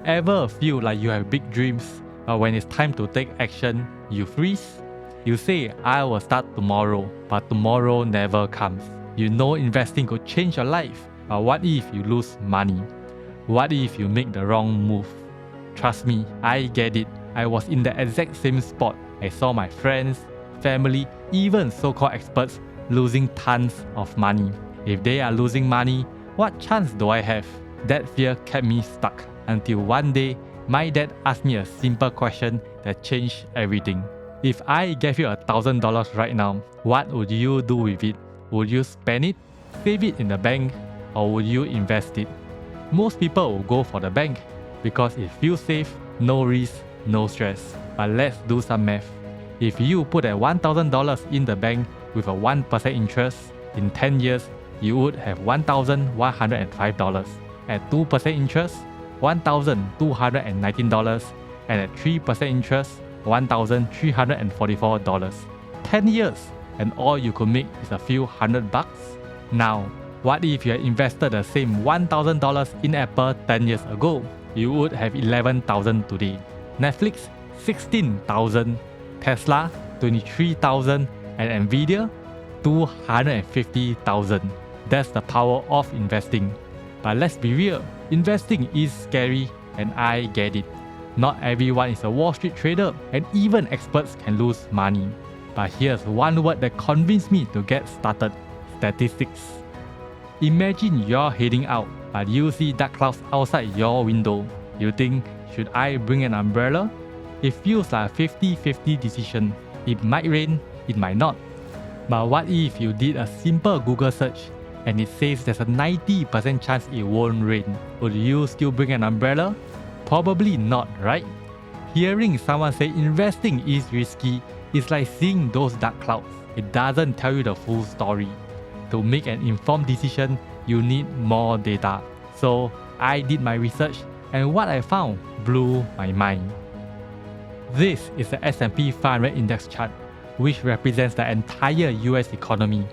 ever feel like you have big dreams, but when it's time to take action, you freeze? You say, I will start tomorrow, but tomorrow never comes. You know investing could change your life, but what if you lose money? What if you make the wrong move? Trust me, I get it. I was in the exact same spot. I saw my friends, family, even so-called experts losing tons of money. If they are losing money, what chance do I have? That fear kept me stuck until one day, my dad asked me a simple question that changed everything. If I gave you $1,000 right now, what would you do with it? Would you spend it, save it in the bank, or would you invest it? Most people will go for the bank because it feels safe, no risk, no stress. But let's do some math. If you put a $1,000 in the bank with a 1% interest, in 10 years, you would have $1,105. At 2% interest, $1,219, and at 3% interest, $1,344. 10 years, and all you could make is a few $100. Now, what if you had invested the same $1,000 in Apple 10 years ago? You would have $11,000 today. Netflix, $16,000. Tesla, $23,000. And Nvidia, $250,000. That's the power of investing. But let's be real, investing is scary, and I get it. Not everyone is a Wall Street trader, and even experts can lose money. But here's one word that convinced me to get started: statistics. Imagine you're heading out, but you see dark clouds outside your window. You think, should I bring an umbrella? It feels like a 50-50 decision. It might rain, it might not. But what if you did a simple Google search and it says there's a 90% chance it won't rain? Would you still bring an umbrella? Probably not, right? Hearing someone say investing is risky is like seeing those dark clouds. It doesn't tell you the full story. To make an informed decision, you need more data. So I did my research, and what I found blew my mind. This is the S&P 500 index chart, which represents the entire US economy.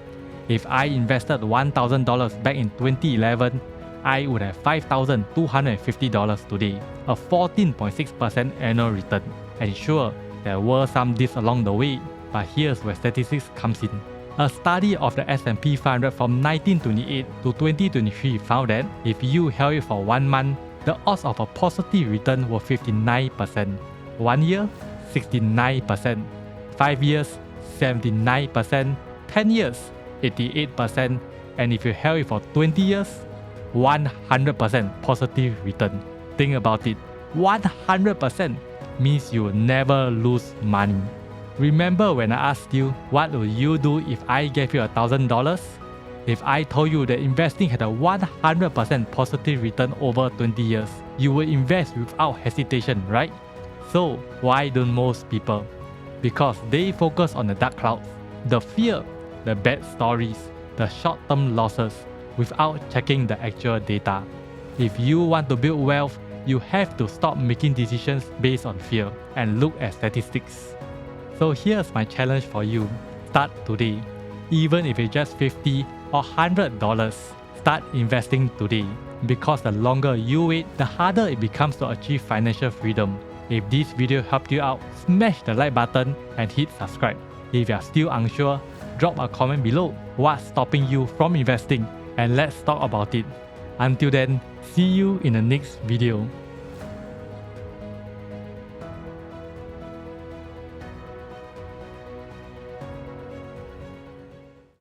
If I invested $1,000 back in 2011, I would have $5,250 today, a 14.6% annual return. And sure, there were some dips along the way, but here's where statistics comes in. A study of the S&P 500 from 1928 to 2023 found that if you held it for 1 month, the odds of a positive return were 59%. 1 year, 69%. 5 years, 79%. 10 years, 88%. And if you held it for 20 years, 100% positive return. Think about it. 100% means you will never lose money. Remember when I asked you, what would you do if I gave you $1,000? If I told you that investing had a 100% positive return over 20 years, you would invest without hesitation, right? So why don't most people? Because they focus on the dark clouds, the fear, the bad stories, the short-term losses, without checking the actual data. If you want to build wealth, you have to stop making decisions based on fear and look at statistics. So here's my challenge for you. Start today. Even if it's just $50 or $100, start investing today. Because the longer you wait, the harder it becomes to achieve financial freedom. If this video helped you out, smash the like button and hit subscribe. If you are still unsure, drop a comment below. What's stopping you from investing? And let's talk about it. Until then, see you in the next video.